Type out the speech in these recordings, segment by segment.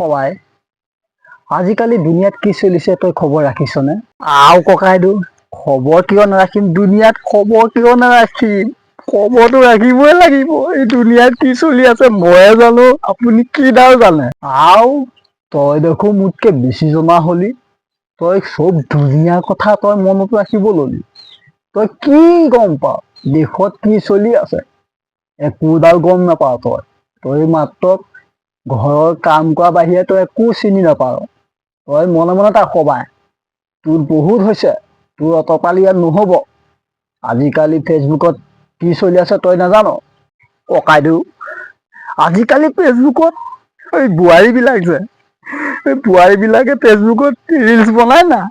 সবাই আজিকালি দুনিয়াত কি চলিছে তই খবৰ ৰাখিছনে? ককাইদেউ খবৰ কিয় নাৰাখিম? দুনিয়াত খবৰ কিয় নাৰাখিম? খবৰটো ৰাখিবই লাগিব। এই দুনিয়াত কি চলি আছে ময়ে জানো, আপুনি কিডাল জানে? তই দেখোন মোতকে বেছি জনা হলি। তই চব দুনিয়াৰ কথা তই মনত ৰাখিব ললি। তই কি গম পাৱ দেশত কি চলি আছে? একোডাল গম নাপাৱ তই। তই মাত্ৰ ঘৰৰ কাম কৰা বাহিৰে তই একো চিনি নাপাৱ। তই মনে মনে তাক সবাই। তোৰ বহুত হৈছে, তোৰ অতপালি ইয়াত নহব। আজিকালি ফেচবুকত কি চলি আছে তই নাজান? ককাইদেউ আজিকালি ফেচবুকত এই বোৱাৰীবিলাকে ফেচবুকত ৰিলচ বনাই না।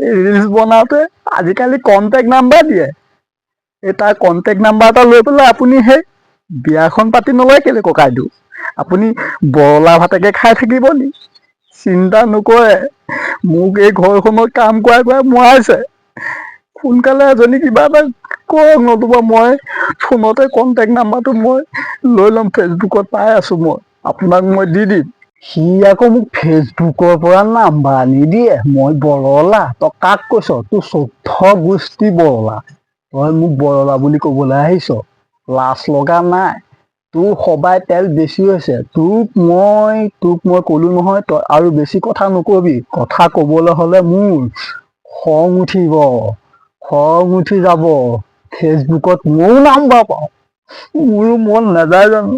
এই ৰিলচ বনাওতে আজিকালি কন্টেক্ট নাম্বাৰ দিয়ে। এই তাৰ কন্টেক্ট নাম্বাৰ এটা লৈ পেলাই আপুনি সেই বিয়াখন পাতি নলয় কেলে ককাইদেউ? আপুনি বৰলা ভাতেকে খাই থাকিব নি? চিন্তা নকৰে, মোক এই ঘৰখনত কাম কৰাই মৰাইছে। সোনকালে এজনী কিবা এটা কৰক, নতুবা মই ফোনতে কন্টেক্ট নাম্বাৰটো মই লৈ ল'ম। ফেচবুকত পাই আছো মই, আপোনাক মই দি দিম। সি আকৌ মোক ফেচবুকৰ পৰা নাম্বাৰ আনি দিয়ে। মই বৰলা? তই কাক কৈছ? তোৰ 14 গোষ্ঠী বৰলা। তই মোক বৰলা বুলি কবলৈ আহিছ? লাজ লগা নাই? তোৰ সবাই তেল বেছি হৈছে। তোক মই কলো নহয়, তই আৰু বেছি কথা নকবি। কথা কবলৈ হলে মোৰ খং উঠিব, খং উঠি যাব। ফেচবুকত মোৰো নাম্বাৰ পাওঁ। মোৰো মন নাযায় জানো?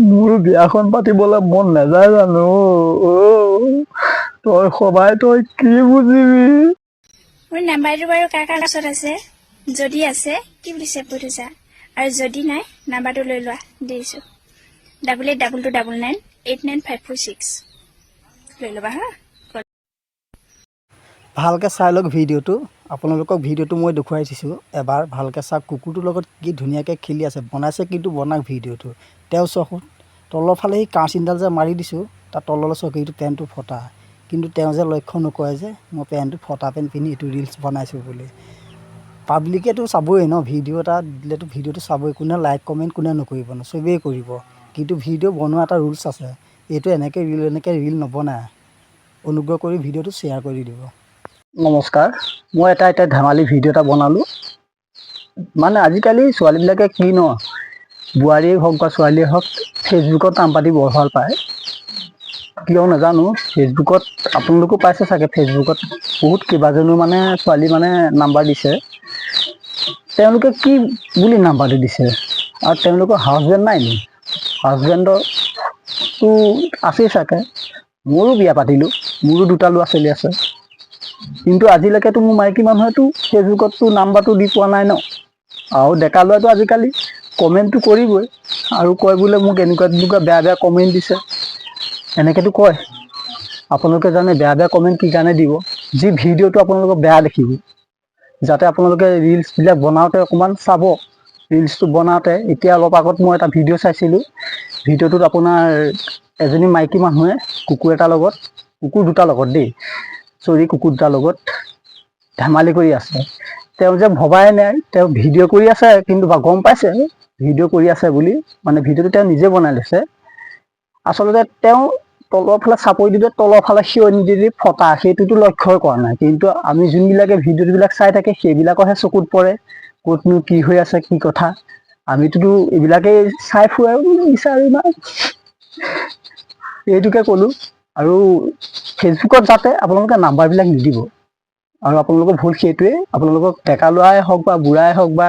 মোৰো বিয়াখন পাতিবলে মন নাযায় জানো? তই সবাই তই কি বুজিবি? মোৰ নাম্বাৰটো বাৰু কাৰ কাৰ ওচৰত আছে? যদি আছে কি বুলি ছেভ কৰি থৈছা? আৰু যদি নাই নাম্বাৰটো লৈ লোৱা, দিছোঁ 882299899546 লৈ ল'বা হা। ভালকৈ চাই লওক ভিডিঅ'টো। আপোনালোকক ভিডিঅ'টো মই দেখুৱাই দিছোঁ এবাৰ, ভালকৈ চাওক। কুকুৰটোৰ লগত কি ধুনীয়াকৈ খেলি আছে। বনাইছে কিন্তু বনাওক ভিডিঅ'টো। তেওঁ চকু তলৰ ফালে সেই কাঁচিডাল যে মাৰি দিছোঁ, তাৰ তললৈ চকীটো পেণ্টটো ফটা। কিন্তু তেওঁ যে লক্ষ্য নকৰে যে মই পেণ্টটো ফটা পেণ্ট পিন্ধি এইটো ৰিলচ বনাইছোঁ বুলি। পাব্লিকেতো চাবই ন, ভিডিঅ' এটা দিলেতো ভিডিঅ'টো চাবই। কোনে লাইক কমেণ্ট কোনে নকৰিব ন? চবেই কৰিব। কিন্তু ভিডিঅ' বনোৱা এটা ৰুলছ আছে। এইটো এনেকৈ ৰিল নবনায়। অনুগ্ৰহ কৰি ভিডিঅ'টো শ্বেয়াৰ কৰি দিব। নমস্কাৰ, মই এতিয়া ধেমালি ভিডিঅ' এটা বনালোঁ। মানে আজিকালি ছোৱালীবিলাকে কি ন, বোৱাৰীয়ে হওক বা ছোৱালীয়ে হওক, ফেচবুকত নাম পাতি বৰ ভাল পায়। কিয় নাজানো। ফেচবুকত আপোনালোকো পাইছে চাগে, ফেচবুকত বহুত কেইবাজনো মানে ছোৱালী মানে নাম্বাৰ দিছে। তেওঁলোকে কি বুলি নাম্বাৰটো দিছে? আৰু তেওঁলোকৰ হাজবেণ্ড নাই নি? হাজবেণ্ডৰটো আছেই চাগে। মোৰো বিয়া পাতিলোঁ, মোৰো 2টা ল'ৰা ছোৱালী আছে। কিন্তু আজিলৈকেতো মোৰ মাইকী মানুহেতো ফেচবুকততো নাম্বাৰটো দি পোৱা নাই ন। আৰু ডেকা ল'ৰাটো আজিকালি কমেণ্টটো কৰিবই, আৰু কয় বোলে মোক এনেকুৱা বেয়া কমেণ্ট দিছে। এনেকেতো কয়। আপোনালোকে জানে বেয়া কমেণ্ট কি কাৰণে দিব? যি ভিডিঅ'টো আপোনালোকক বেয়া দেখিব, যাতে আপোনালোকে ৰিলচবিলাক বনাওঁতে অকণমান চাব। ৰিলচটো বনাওঁতে এতিয়া অলপ আগত মই এটা ভিডিঅ' চাইছিলোঁ। ভিডিঅ'টোত আপোনাৰ এজনী মাইকী মানুহে কুকুৰ 2টাৰ লগত দেই, কুকুৰ 2টাৰ লগত ধেমালি কৰি আছে। তেওঁ যে ভবাই নাই, তেওঁ ভিডিঅ' কৰি আছে, কিন্তু গম পাইছে ভিডিঅ' কৰি আছে বুলি। মানে ভিডিঅ'টো তেওঁ নিজে বনাই লৈছে। আচলতে তেওঁ তলৰ ফালে চাপৰি দিলে, তলৰ ফালে সিয়নি দি ফটা, সেইটোতো লক্ষ্যই কৰা নাই। কিন্তু আমি যোনবিলাকে ভিডিঅ'বিলাক চাই থাকে, সেইবিলাকৰহে চকুত পৰে ক'তনো কি হৈ আছে, কি কথা। আমিতোতো এইবিলাকেই চাই ফুৰোঁ বিচাৰি না। এইটোকে ক'লো। আৰু ফেচবুকত যাতে আপোনালোকে নাম্বাৰবিলাক নিদিব। আৰু আপোনালোকৰ ভুল সেইটোৱেই, আপোনালোকক ডেকা ল'ৰাই হওক বা বুঢ়াই হওক বা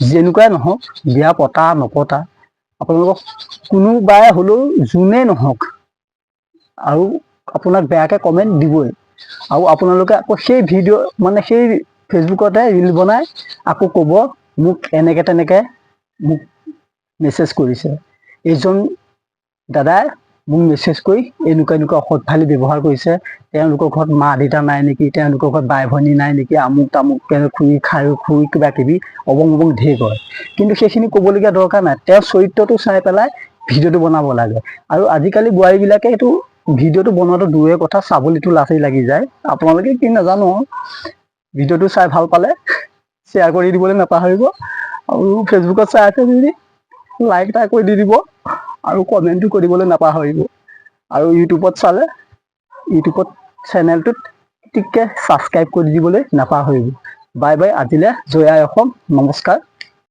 যেনেকুৱাই নহওক, বিয়া পতা নপতা, আপোনালোকক কোনোবাই হ'লেও যোনেই নহওক আৰু আপোনাক বেয়াকৈ কমেণ্ট দিবই। আৰু আপোনালোকে আকৌ সেই ভিডিঅ' মানে সেই ফেচবুকতে ৰিল বনাই আকৌ ক'ব মোক এনেকৈ তেনেকৈ মোক মেছেজ কৰিছে। এইজন দাদাই মোক মেছেজ কৰি এনেকুৱা অসভ্যালি ব্যৱহাৰ কৰিছে। তেওঁলোকৰ ঘৰত মা দেউতা নাই নেকি? তেওঁলোকৰ ঘৰত বাই ভনী নাই নেকি? আমুক তামুক খুৰী কিবা কিবি অবং ঢেৰ কয়। কিন্তু সেইখিনি ক'বলগীয়া দৰকাৰ নাই। তেওঁৰ চৰিত্ৰটো চাই পেলাই ভিডিঅ'টো বনাব লাগে। আৰু আজিকালি বোৱাৰীবিলাকে এইটো ভিডিঅ'টো বনোৱাটো দূৰৰে কথা, চাবলৈতো লাজেই লাগি যায়। আপোনালোকে কি নাজানো, ভিডিঅ'টো চাই ভাল পালে শ্বেয়াৰ কৰি দিবলৈ নাপাহৰিব। আৰু ফেচবুকত চাই আছে যদি লাইক এটা কৰি দি দিব, আৰু কমেণ্টটো কৰিবলৈ নাপাহৰিব। আৰু ইউটিউবত চালে ইউটিউবত চেনেলটোত টিককে ছাবস্ক্ৰাইব কৰি দিবলৈ নাপাহৰিব। বাই বাই, আজিলৈ জয় আই অসম, নমস্কাৰ।